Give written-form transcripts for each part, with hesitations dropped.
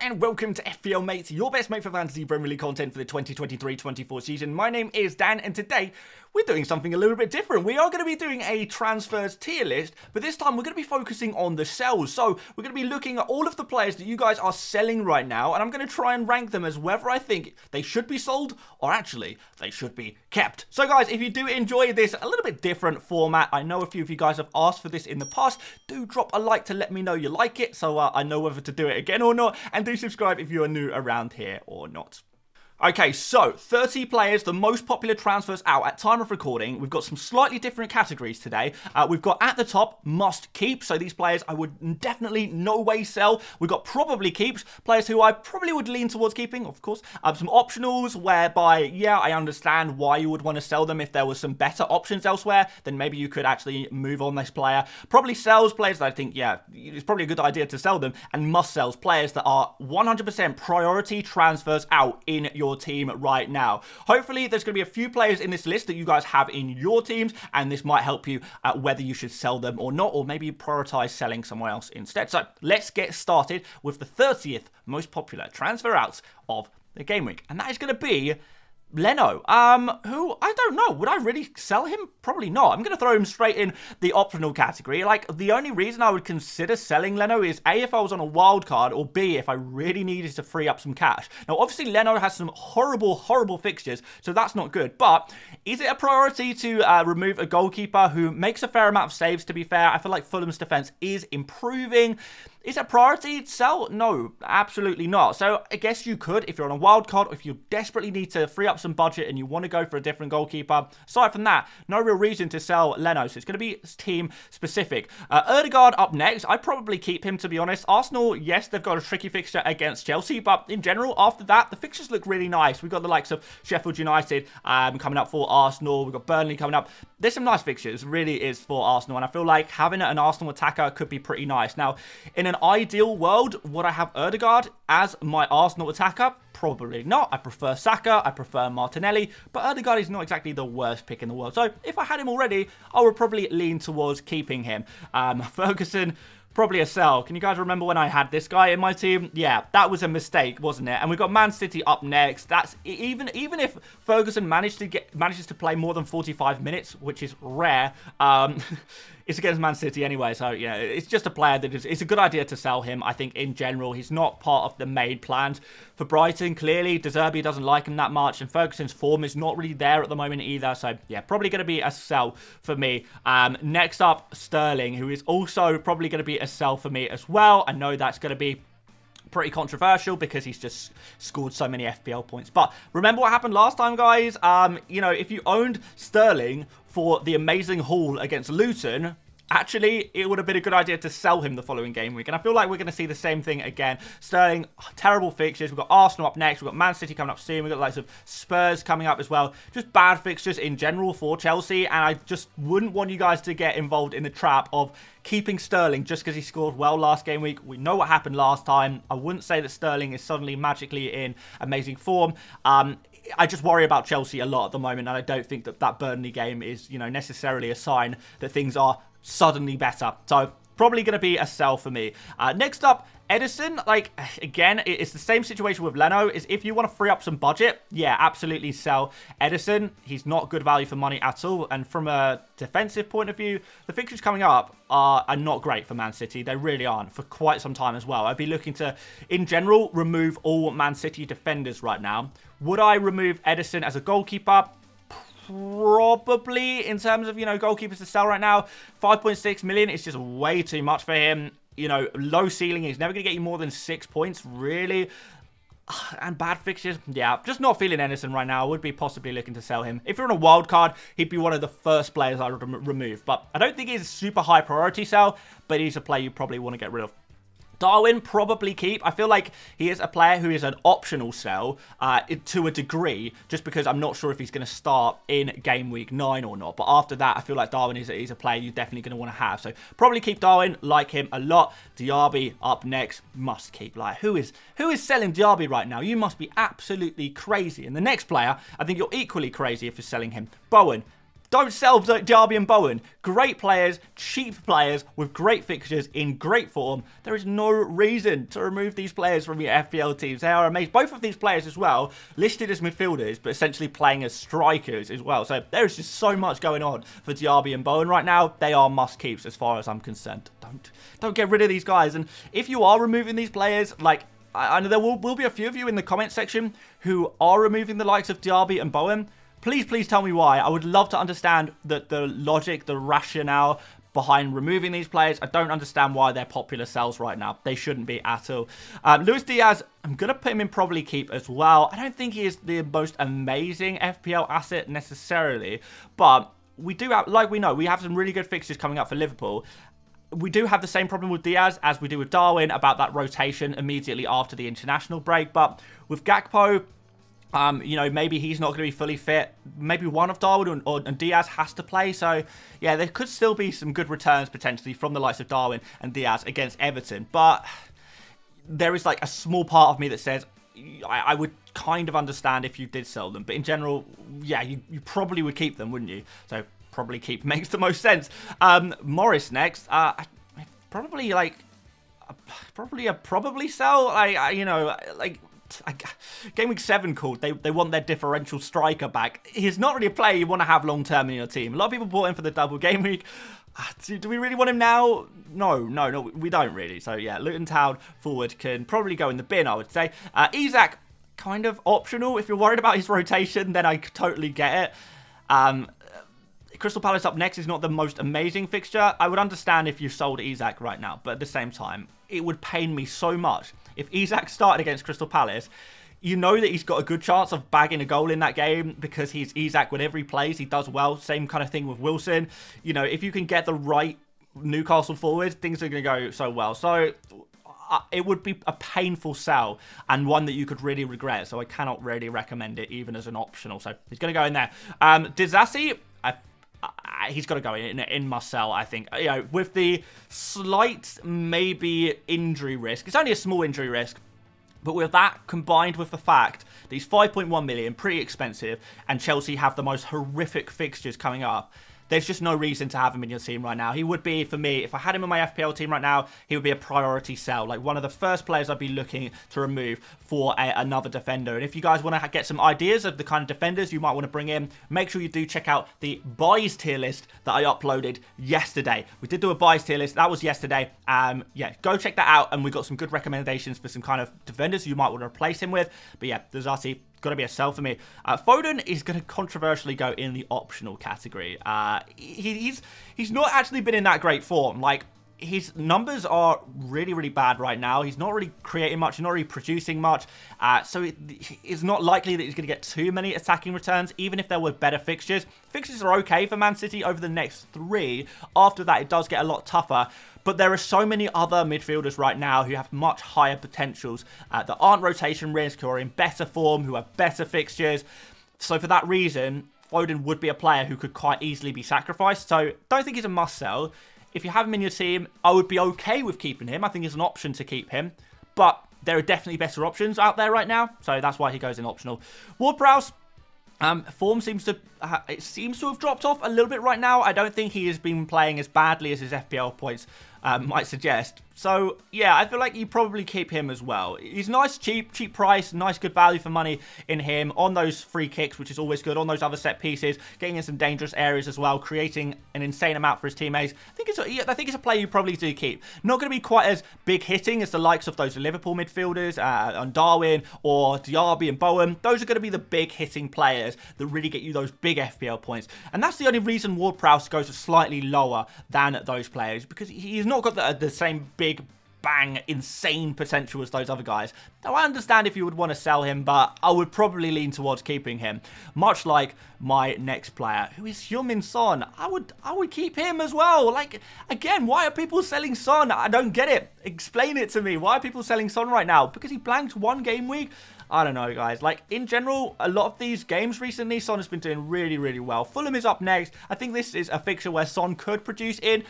and welcome to FPL Mate, your best mate for fantasy Premier League content for the 2023-24 season. My name is Dan, and today we're doing something a little bit different. We are going to be doing a transfers tier list, but this time we're going to be focusing on the sells. So we're going to be looking at all of the players that you guys are selling right now, and I'm going to try and rank them as whether I think they should be sold or actually they should be kept. So guys, if you do enjoy this a little bit different format, I know a few of you guys have asked for this in the past, do drop a like to let me know you like it, so I know whether to do it again or not, and do subscribe if you are new around here or not. Okay, so 30 players, the most popular transfers out at time of recording. We've got some slightly different categories today. We've got at the top, must keep. So these players I would definitely no way sell. We've got probably keeps, players who I probably would lean towards keeping, of course. Some optionals whereby, yeah, I understand why you would want to sell them if there was some better options elsewhere. Then maybe you could actually move on this player. Probably sells players that I think, yeah, it's probably a good idea to sell them. And must sells players that are 100% priority transfers out in your team right now. Hopefully there's going to be a few players in this list that you guys have in your teams, and this might help you whether you should sell them or not, or maybe prioritize selling somewhere else instead. So let's get started with the 30th most popular transfer outs of the game week, and that is going to be Leno, who, I don't know, would I really sell him? Probably not. I'm going to throw him straight in the optional category. Like, the only reason I would consider selling Leno is A, if I was on a wild card, or B, if I really needed to free up some cash. Now, obviously, Leno has some horrible fixtures, so that's not good. But is it a priority to remove a goalkeeper who makes a fair amount of saves, to be fair? I feel like Fulham's defense is improving. Is it a priority to sell? No, absolutely not. So I guess you could if you're on a wild card, or if you desperately need to free up some budget and you want to go for a different goalkeeper. Aside from that, no real reason to sell Leno. So it's going to be team specific. Ødegaard up next. I'd probably keep him, to be honest. Arsenal, yes, they've got a tricky fixture against Chelsea, but in general, after that, the fixtures look really nice. We've got the likes of Sheffield United coming up for Arsenal. We've got Burnley coming up. There's some nice fixtures, really is, for Arsenal, and I feel like having an Arsenal attacker could be pretty nice. Now, in an ideal world, would I have Ødegaard as my Arsenal attacker? Probably not. I prefer Saka, I prefer Martinelli, but Ødegaard is not exactly the worst pick in the world. So if I had him already, I would probably lean towards keeping him. Ferguson, probably a sell. Can you guys remember when I had this guy in my team? Yeah, that was a mistake, wasn't it? And we've got Man City up next. That's even if Ferguson manages to play more than 45 minutes, which is rare. It's against Man City anyway, so yeah, it's just a player that it's a good idea to sell him. I think in general, he's not part of the main plans for Brighton. Clearly, De Zerbi doesn't like him that much, and Ferguson's form is not really there at the moment either. So yeah, probably going to be a sell for me. Next up, Sterling, who is also probably going to be a sell for me as well. I know that's going to be pretty controversial because he's just scored so many FPL points. But remember what happened last time, guys? You know, if you owned Sterling for the amazing haul against Luton, actually, it would have been a good idea to sell him the following game week. And I feel like we're going to see the same thing again. Sterling, terrible fixtures. We've got Arsenal up next. We've got Man City coming up soon. We've got the likes of Spurs coming up as well. Just bad fixtures in general for Chelsea. And I just wouldn't want you guys to get involved in the trap of keeping Sterling just because he scored well last game week. We know what happened last time. I wouldn't say that Sterling is suddenly magically in amazing form. I just worry about Chelsea a lot at the moment, and I don't think that Burnley game is, you know, necessarily a sign that things are suddenly better. So probably going to be a sell for me. Next up, Edison. Like, again, it's the same situation with Leno. Is if you want to free up some budget, yeah, absolutely sell Edison. He's not good value for money at all. And from a defensive point of view, the fixtures coming up are not great for Man City. They really aren't for quite some time as well. I'd be looking to, in general, remove all Man City defenders right now. Would I remove Edison as a goalkeeper? Probably, in terms of, you know, goalkeepers to sell right now. 5.6 million is just way too much for him. You know, low ceiling. He's never going to get you more than 6 points, really. And bad fixtures, yeah, just not feeling Edison right now. I would be possibly looking to sell him. If you're on a wild card, he'd be one of the first players I would remove. But I don't think he's a super high priority sell, but he's a player you probably want to get rid of. Darwin, probably keep. I feel like he is a player who is an optional sell to a degree, just because I'm not sure if he's going to start in game week 9 or not. But after that, I feel like Darwin is a player you're definitely going to want to have. So probably keep Darwin, like him a lot. Diaby up next, must keep. Like, who is selling Diaby right now? You must be absolutely crazy. And the next player, I think you're equally crazy if you're selling him. Bowen. Don't sell Diaby and Bowen. Great players, cheap players with great fixtures in great form. There is no reason to remove these players from your FPL teams. They are amazing. Both of these players as well, listed as midfielders, but essentially playing as strikers as well. So there is just so much going on for Diaby and Bowen right now. They are must-keeps as far as I'm concerned. Don't get rid of these guys. And if you are removing these players, like, I know there will be a few of you in the comment section who are removing the likes of Diaby and Bowen. Please tell me why. I would love to understand the logic, the rationale behind removing these players. I don't understand why they're popular sells right now. They shouldn't be at all. Luis Diaz, I'm going to put him in probably keep as well. I don't think he is the most amazing FPL asset necessarily, but we do have, like we know, we have some really good fixtures coming up for Liverpool. We do have the same problem with Diaz as we do with Darwin about that rotation immediately after the international break, but with Gakpo, you know, maybe he's not going to be fully fit. Maybe one of Darwin and Diaz has to play. So, yeah, there could still be some good returns potentially from the likes of Darwin and Diaz against Everton. But there is like a small part of me that says I would kind of understand if you did sell them. But in general, yeah, you probably would keep them, wouldn't you? So, probably keep makes the most sense. Morris next. Probably sell. You know, like... Gameweek 7 called, they want their differential striker back. He's not really a player you want to have long-term in your team. A lot of people bought him for the double game week. Do we really want him now? No, we don't really. So, yeah, Luton Town forward can probably go in the bin, I would say. Isak, kind of optional. If you're worried about his rotation, then I totally get it. Crystal Palace up next is not the most amazing fixture. I would understand if you sold Isak right now, but at the same time, it would pain me so much if Isak started against Crystal Palace. You know that he's got a good chance of bagging a goal in that game because he's Isak whenever he plays. He does well. Same kind of thing with Wilson. You know, if you can get the right Newcastle forward, things are going to go so well. So it would be a painful sell and one that you could really regret. So I cannot really recommend it even as an optional. So he's going to go in there. Disasi, he's got to go in must sell, I think. You know, with the slight maybe injury risk. It's only a small injury risk. But with that, combined with the fact that he's 5.1 million, pretty expensive, and Chelsea have the most horrific fixtures coming up, there's just no reason to have him in your team right now. He would be, for me, if I had him in my FPL team right now, he would be a priority sell. Like one of the first players I'd be looking to remove for another defender. And if you guys want to get some ideas of the kind of defenders you might want to bring in, make sure you do check out the buys tier list that I uploaded yesterday. We did do a buys tier list. That was yesterday. Yeah, go check that out. And we got some good recommendations for some kind of defenders you might want to replace him with. But yeah, Disasi, got to be a sell for me. Foden is going to controversially go in the optional category. He's not actually been in that great form. Like, his numbers are really bad right now. He's not really creating much. He's not really producing much. So it's not likely that he's going to get too many attacking returns, even if there were better fixtures. Fixtures are okay for Man City over the next 3. After that, it does get a lot tougher. But there are so many other midfielders right now who have much higher potentials that aren't rotation risk, who are in better form, who have better fixtures. So for that reason, Foden would be a player who could quite easily be sacrificed. So don't think he's a must-sell. If you have him in your team, I would be okay with keeping him. I think it's an option to keep him. But there are definitely better options out there right now. So that's why he goes in optional. Ward-Prowse. Form seems to have dropped off a little bit right now. I don't think he has been playing as badly as his FPL points might suggest. So, yeah, I feel like you probably keep him as well. He's nice, cheap price, nice, good value for money in him on those free kicks, which is always good, on those other set pieces, getting in some dangerous areas as well, creating an insane amount for his teammates. I think it's a player you probably do keep. Not going to be quite as big hitting as the likes of those Liverpool midfielders, on Darwin or Diaby and Bowen. Those are going to be the big hitting players that really get you those big FPL points. And that's the only reason Ward-Prowse goes slightly lower than those players, because he's not got the same big bang insane potential as those other guys. Now I understand if you would want to sell him, but I would probably lean towards keeping him, much like my next player, who is Heung-min Son. I would keep him as well. Like, again, why are people selling Son? I don't get it. Explain it to me. Why are people selling Son right now? Because he blanked one game week? I don't know, guys. Like, in general, a lot of these games recently, Son has been doing really well. Fulham is up next. I think this is a fixture where Son could produce in.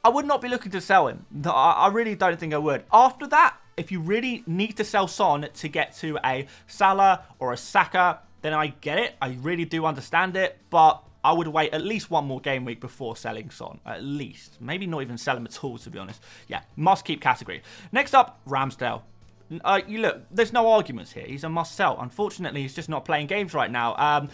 I would not be looking to sell him. I really don't think I would. After that, if you really need to sell Son to get to a Salah or a Saka, then I get it. I really do understand it. But I would wait at least one more game week before selling Son. At least. Maybe not even sell him at all, to be honest. Yeah, must keep category. Next up, Ramsdale. You look, there's no arguments here. He's a must sell. Unfortunately, he's just not playing games right now.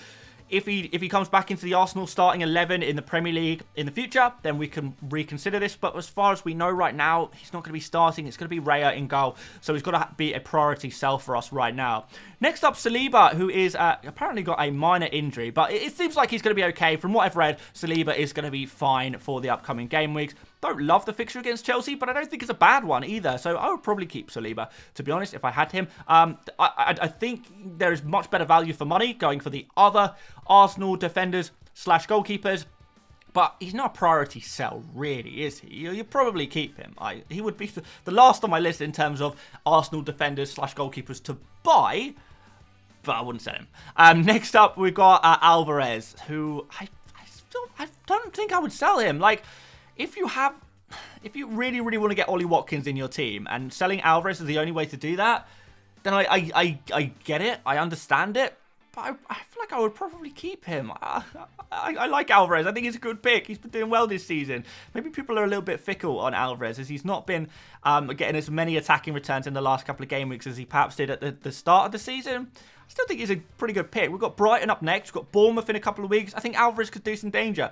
If he comes back into the Arsenal starting 11 in the Premier League in the future, then we can reconsider this. But as far as we know right now, he's not going to be starting. It's going to be Raya in goal. So he's got to be a priority sell for us right now. Next up, Saliba, who is apparently got a minor injury. But it seems like he's going to be okay. From what I've read, Saliba is going to be fine for the upcoming game weeks. Don't love the fixture against Chelsea, but I don't think it's a bad one either. So I would probably keep Saliba, to be honest, if I had him. I think there is much better value for money going for the other Arsenal defenders / goalkeepers. But he's not a priority sell, really, is he? You probably keep him. He would be the last on my list in terms of Arsenal defenders / goalkeepers to buy, but I wouldn't sell him. Next up, we've got Alvarez, who I don't think I would sell him. Like, if you really, really want to get Ollie Watkins in your team and selling Alvarez is the only way to do that, then I get it. I understand it. But I feel like I would probably keep him. I like Alvarez. I think he's a good pick. He's been doing well this season. Maybe people are a little bit fickle on Alvarez as he's not been getting as many attacking returns in the last couple of game weeks as he perhaps did at the start of the season. I still think he's a pretty good pick. We've got Brighton up next. We've got Bournemouth in a couple of weeks. I think Alvarez could do some danger.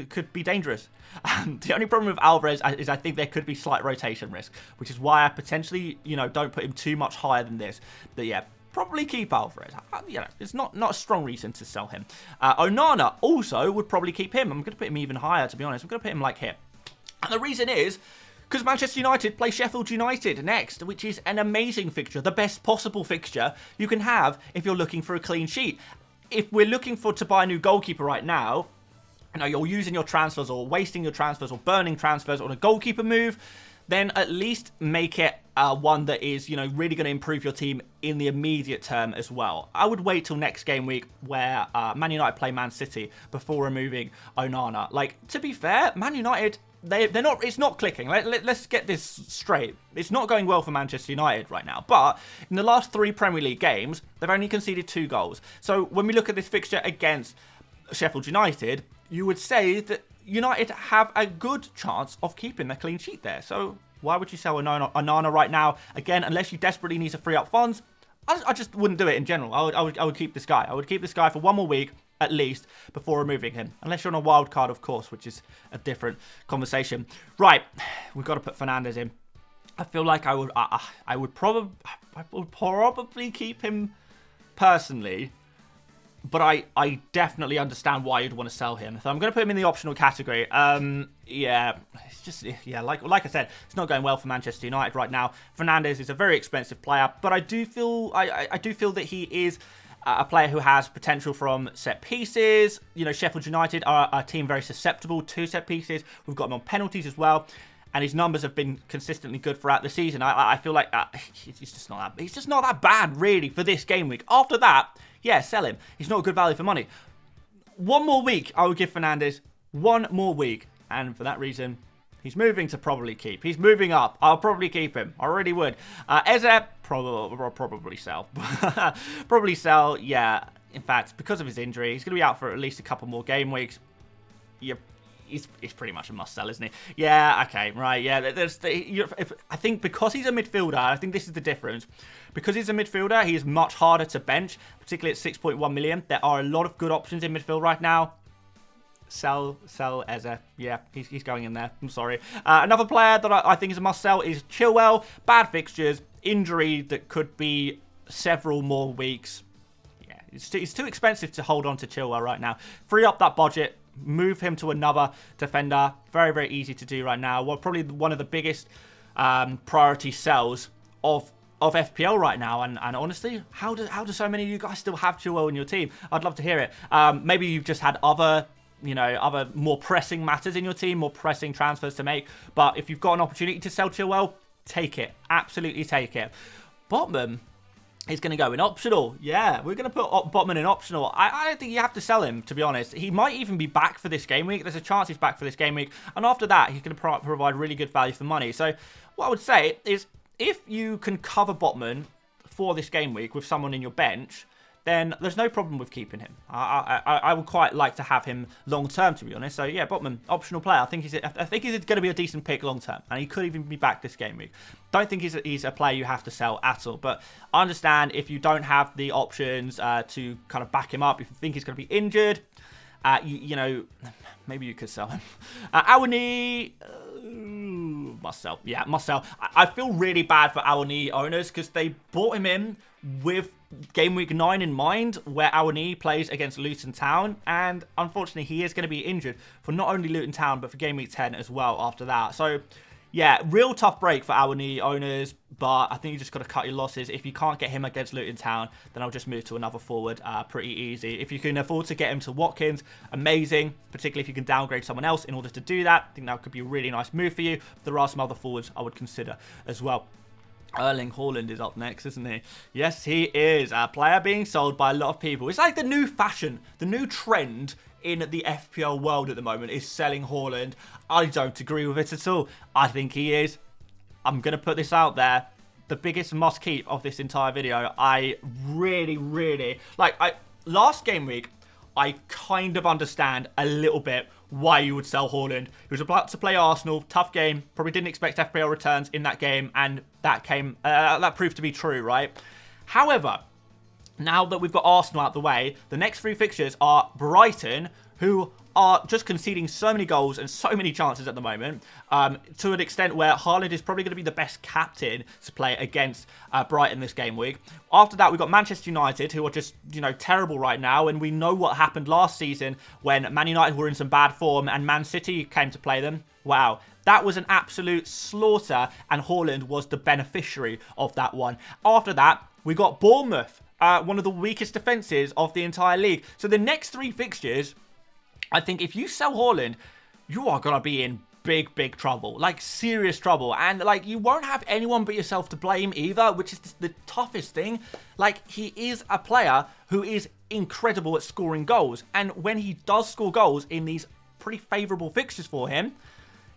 Could be dangerous. The only problem with Alvarez is I think there could be slight rotation risk, which is why I potentially, don't put him too much higher than this. But yeah, probably keep Alvarez. It's not a strong reason to sell him. Onana also would probably keep him. I'm going to put him even higher, to be honest. I'm going to put him like here. And the reason is because Manchester United play Sheffield United next, which is an amazing fixture, the best possible fixture you can have if you're looking for a clean sheet. If we're looking to buy a new goalkeeper right now, you're using your transfers or wasting your transfers or burning transfers on a goalkeeper move, then at least make it one that is, really going to improve your team in the immediate term as well. I would wait till next game week where Man United play Man City before removing Onana. Like, to be fair, Man United, they're not. It's not clicking. Let's get this straight. It's not going well for Manchester United right now. But in the last 3 Premier League games, they've only conceded 2 goals. So when we look at this fixture against Sheffield United, you would say that United have a good chance of keeping the clean sheet there. So why would you sell Onana right now? Again, unless you desperately need to free up funds, I just wouldn't do it in general. I would keep this guy. I would keep this guy for 1 more week at least before removing him. Unless you're on a wild card, of course, which is a different conversation. Right, we've got to put Fernandes in. I feel like I would probably keep him personally. But I definitely understand why you'd want to sell him. So I'm going to put him in the optional category. Yeah, it's just, like I said, it's not going well for Manchester United right now. Fernandes is a very expensive player, but I do feel that he is a player who has potential from set pieces. Sheffield United are a team very susceptible to set pieces. We've got him on penalties as well. And his numbers have been consistently good throughout the season. I feel like he's just not that bad, really, for this game week. After that, yeah, sell him. He's not a good value for money. 1 more week, I would give Fernandes 1 more week. And for that reason, he's moving to probably keep. He's moving up. I'll probably keep him. I really would. Eze, probably sell. Probably sell, yeah. In fact, because of his injury, he's going to be out for at least a couple more game weeks. He's pretty much a must-sell, isn't he? Yeah, okay, right, yeah. I think because he's a midfielder, I think this is the difference. Because he's a midfielder, he is much harder to bench, particularly at 6.1 million. There are a lot of good options in midfield right now. Sell Eze. Yeah, he's going in there. I'm sorry. Another player that I think is a must-sell is Chilwell. Bad fixtures, injury that could be several more weeks. Yeah, it's too expensive to hold on to Chilwell right now. Free up that budget. Move him to another defender. Very, very easy to do right now. Well, probably one of the biggest priority sells of FPL right now. And honestly, how do so many of you guys still have Chilwell in your team? I'd love to hear it. Maybe you've just had other more pressing matters in your team, more pressing transfers to make. But if you've got an opportunity to sell Chilwell, take it. Absolutely take it. Botman is going to go in optional. Yeah, we're going to put Botman in optional. I don't think you have to sell him, to be honest. He might even be back for this game week. There's a chance he's back for this game week. And after that, he's going to provide really good value for money. So what I would say is if you can cover Botman for this game week with someone in your bench, then there's no problem with keeping him. I would quite like to have him long term, to be honest. So yeah, Botman, optional player. I think he's going to be a decent pick long term, and he could even be back this game week. Don't think he's a player you have to sell at all. But I understand if you don't have the options to kind of back him up, if you think he's going to be injured, you know, maybe you could sell him. Awani. Must sell. Yeah, must sell. I feel really bad for Awani owners because they bought him in with Gameweek 9 in mind, where Awani plays against Luton Town, and unfortunately he is going to be injured for not only Luton Town but for Gameweek 10 as well after that. So yeah, real tough break for Awani owners, but I think you just got to cut your losses. If you can't get him against Luton Town, then I'll just move to another forward pretty easy. If you can afford to get him to Watkins, amazing, particularly if you can downgrade someone else in order to do that. I think that could be a really nice move for you. There are some other forwards I would consider as well. Erling Haaland is up next, isn't he? Yes, he is. A player being sold by a lot of people. It's like the new fashion, the new trend in the FPL world at the moment is selling Haaland. I don't agree with it at all. I think he is, I'm going to put this out there, the biggest must keep of this entire video. I really, last game week, I kind of understand a little bit why you would sell Haaland. He was about to play Arsenal, tough game, probably didn't expect FPL returns in that game, and that proved to be true, right? However, now that we've got Arsenal out the way, the next 3 fixtures are Brighton, who are just conceding so many goals and so many chances at the moment, to an extent where Haaland is probably going to be the best captain to play against Brighton this game week. After that, we've got Manchester United, who are just, you know, terrible right now, and we know what happened last season when Man United were in some bad form and Man City came to play them. Wow. That was an absolute slaughter, and Haaland was the beneficiary of that one. After that, we got Bournemouth, one of the weakest defences of the entire league. So the next 3 fixtures, I think if you sell Haaland, you are going to be in big trouble, like serious trouble. And like, you won't have anyone but yourself to blame either, which is the toughest thing. Like, he is a player who is incredible at scoring goals. And when he does score goals in these pretty favourable fixtures for him,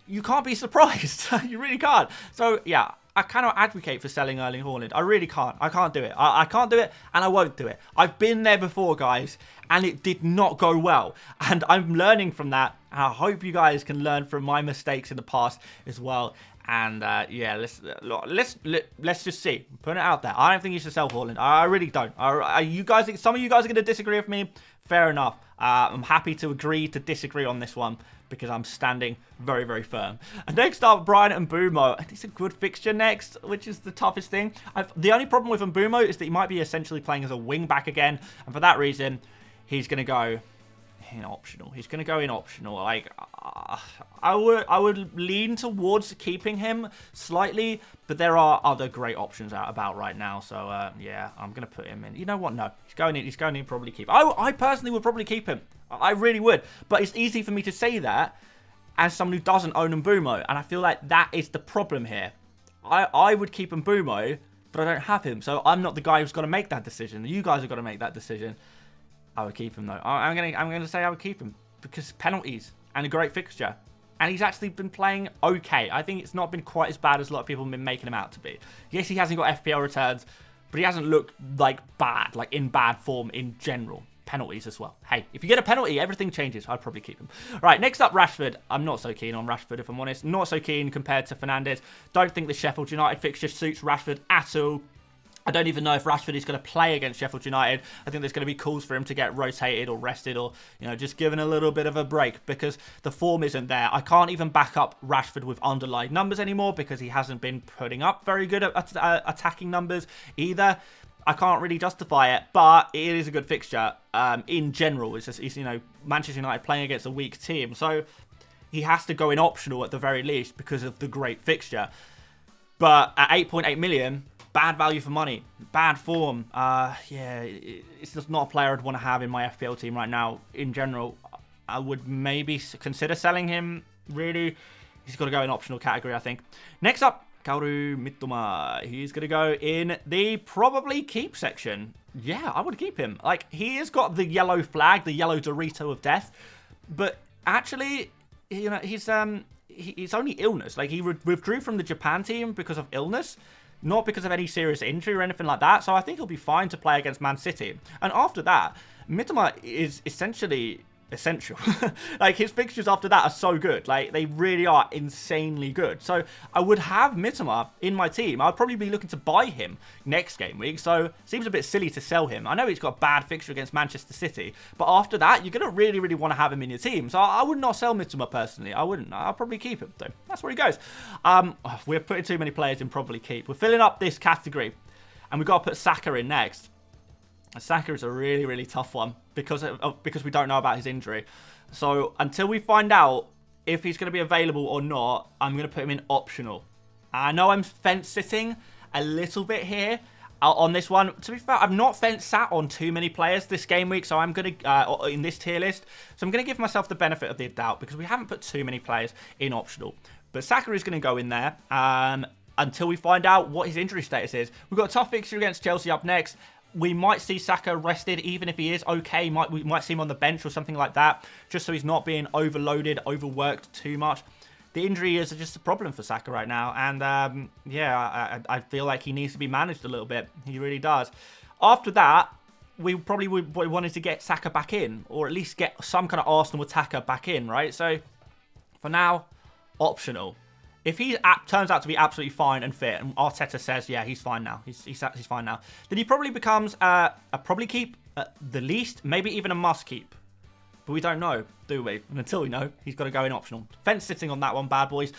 you can't be surprised. You really can't. So yeah, I cannot advocate for selling Erling Haaland. I really can't. I can't do it. I can't do it, and I won't do it. I've been there before, guys, and it did not go well. And I'm learning from that. And I hope you guys can learn from my mistakes in the past as well. And yeah, let's just see. Put it out there. I don't think you should sell Haaland. I really don't. Some of you guys are going to disagree with me. Fair enough. I'm happy to agree to disagree on this one, because I'm standing very firm. And next up, Brian and Mbeumo. It's a good fixture next, which is the toughest thing. The only problem with Mbeumo is that he might be essentially playing as a wing back again, and for that reason, he's going to go in optional. He's going to go in optional. Like, I would lean towards keeping him slightly, but there are other great options out about right now. So yeah, I'm going to put him in. You know what? No, he's going in. He's going in. Probably keep. I personally would probably keep him. I really would. But it's easy for me to say that as someone who doesn't own Mbeumo, and I feel like that is the problem here. I would keep Mbeumo, but I don't have him, so I'm not the guy who's got to make that decision. You guys have got to make that decision. I would keep him though. I'm gonna say I would keep him because penalties and a great fixture, and he's actually been playing okay. I think it's not been quite as bad as a lot of people have been making him out to be. Yes, he hasn't got FPL returns, but he hasn't looked like bad, like in bad form in general. Penalties as well. Hey, if you get a penalty, everything changes. I'd probably keep him. Right, next up, Rashford. I'm not so keen on Rashford, if I'm honest. Not so keen compared to Fernandes. Don't think the Sheffield United fixture suits Rashford at all. I don't even know if Rashford is going to play against Sheffield United. I think there's going to be calls for him to get rotated or rested, or, you know, just given a little bit of a break, because the form isn't there. I can't even back up Rashford with underlying numbers anymore because he hasn't been putting up very good attacking numbers either. I can't really justify it, but it is a good fixture in general. It's just, you know, Manchester United playing against a weak team, so he has to go in optional at the very least because of the great fixture. But at 8.8 million, bad value for money, bad form. Yeah, it's just not a player I'd want to have in my FPL team right now. In general, I would maybe consider selling him. Really, he's got to go in optional category, I think. Next up, Mitoma. He's going to go in the probably keep section. Yeah, I would keep him. Like, he has got the yellow flag, the yellow Dorito of death. But actually, you know, he's only illness. Like, he withdrew from the Japan team because of illness. not because of any serious injury or anything like that. So I think he'll be fine to play against Man City. And after that, Mitoma is essentially essential. Like, his fixtures after that are so good. Like, they really are insanely good. So I would have Mitoma in my team. I'd probably be looking to buy him next game week. So it seems a bit silly to sell him. I know he's got a bad fixture against Manchester City, but after that, you're going to really, really want to have him in your team. So I would not sell Mitoma personally. I wouldn't. I'll probably keep him. So that's where he goes. We're putting too many players in probably keep. We're filling up this category, and we've got to put Saka in next. Saka is a really, really tough one because we don't know about his injury. So until we find out if he's going to be available or not, I'm going to put him in optional. I know I'm fence sitting a little bit here on this one. To be fair, I've not fence sat on too many players this game week, so I'm going to in this tier list. So I'm going to give myself the benefit of the doubt because we haven't put too many players in optional. But Saka is going to go in there until we find out what his injury status is. We've got a tough fixture against Chelsea up next. We might see Saka rested, even if he is okay. We might see him on the bench or something like that, just so he's not being overloaded, overworked too much. The injury is just a problem for Saka right now, and yeah, I feel like he needs to be managed a little bit. He really does. After that, we probably wanted to get Saka back in, or at least get some kind of Arsenal attacker back in, right? So, for now, optional. If he turns out to be absolutely fine and fit, and Arteta says, yeah, he's fine now, he's fine now, then he probably becomes a probably keep, the least, maybe even a must keep. But we don't know, do we? And until we know, he's got to go in optional. Fence sitting on that one, bad boys.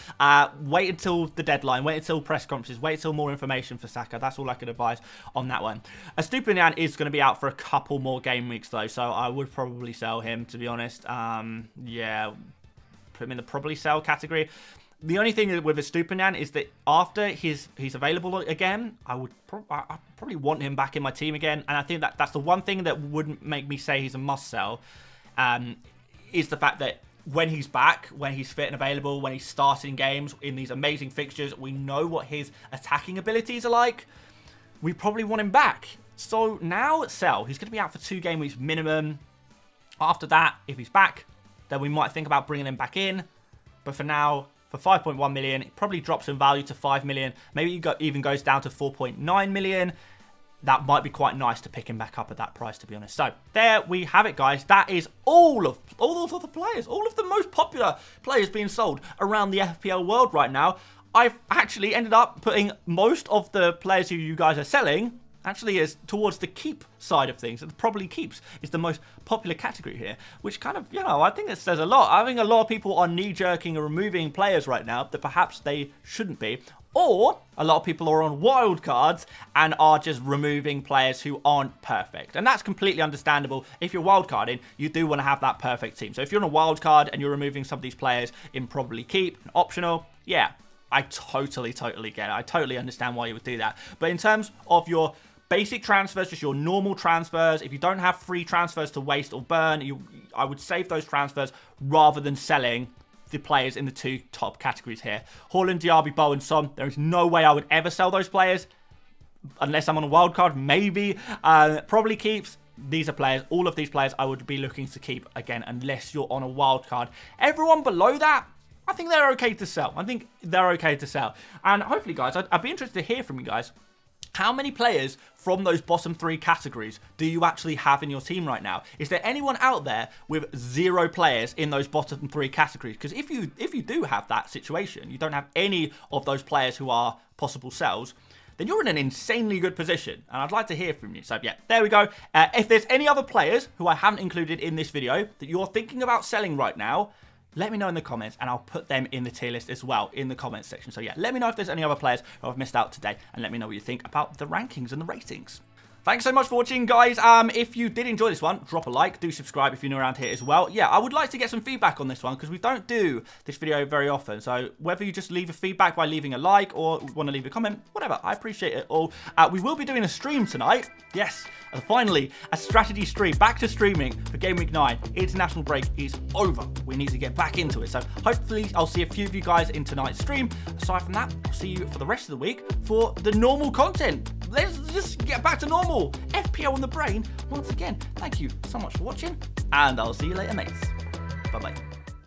Wait until the deadline, wait until press conferences, wait until more information for Saka. That's all I could advise on that one. Estupiñán is going to be out for a couple more game weeks, though, so I would probably sell him, to be honest. Yeah, put him in the probably sell category. The only thing with Estupiñán is that after he's available again, I probably want him back in my team again. And I think that's the one thing that wouldn't make me say he's a must sell, is the fact that when he's back, when he's fit and available, when he's starting games in these amazing fixtures, we know what his attacking abilities are like. We probably want him back. So now sell. He's going to be out for 2 game weeks minimum. After that, if he's back, then we might think about bringing him back in. But for now, for 5.1 million, it probably drops in value to 5 million. Maybe it even goes down to 4.9 million. That might be quite nice to pick him back up at that price, to be honest. So there we have it, guys. That is all of the players, all of the most popular players being sold around the FPL world right now. I've actually ended up putting most of the players who you guys are selling actually is towards the keep side of things. It probably keeps is the most popular category here, which kind of, you know, I think it says a lot. I think a lot of people are knee-jerking and removing players right now that perhaps they shouldn't be. Or a lot of people are on wild cards and are just removing players who aren't perfect. And that's completely understandable. If you're wild carding, you do want to have that perfect team. So if you're on a wild card and you're removing some of these players in probably keep, optional, yeah, I totally get it. I totally understand why you would do that. But in terms of your basic transfers, just your normal transfers, if you don't have free transfers to waste or burn, I would save those transfers rather than selling the players in the 2 top categories here. Haaland, Diaby, Bow and Son, there is no way I would ever sell those players unless I'm on a wild card, maybe. Probably keeps. These are players, all of these players I would be looking to keep again unless you're on a wild card. Everyone below that, I think they're okay to sell. And hopefully, guys, I'd be interested to hear from you guys. How many players from those bottom 3 categories do you actually have in your team right now? Is there anyone out there with 0 players in those bottom 3 categories? Because if you do have that situation, you don't have any of those players who are possible sells, then you're in an insanely good position. And I'd like to hear from you. So yeah, there we go. If there's any other players who I haven't included in this video that you're thinking about selling right now, let me know in the comments and I'll put them in the tier list as well in the comments section. So yeah, let me know if there's any other players who I've missed out today and let me know what you think about the rankings and the ratings. Thanks so much for watching, guys. If you did enjoy this one, drop a like. Do subscribe if you're new around here as well. Yeah, I would like to get some feedback on this one because we don't do this video very often. So whether you just leave a feedback by leaving a like or want to leave a comment, whatever, I appreciate it all. We will be doing a stream tonight. Yes, finally, a strategy stream. Back to streaming for Gameweek 9. International break is over. We need to get back into it. So hopefully I'll see a few of you guys in tonight's stream. Aside from that, I'll see you for the rest of the week for the normal content. Let's just get back to normal. FPL on the brain. Once again, thank you so much for watching, and I'll see you later, mates. Bye-bye.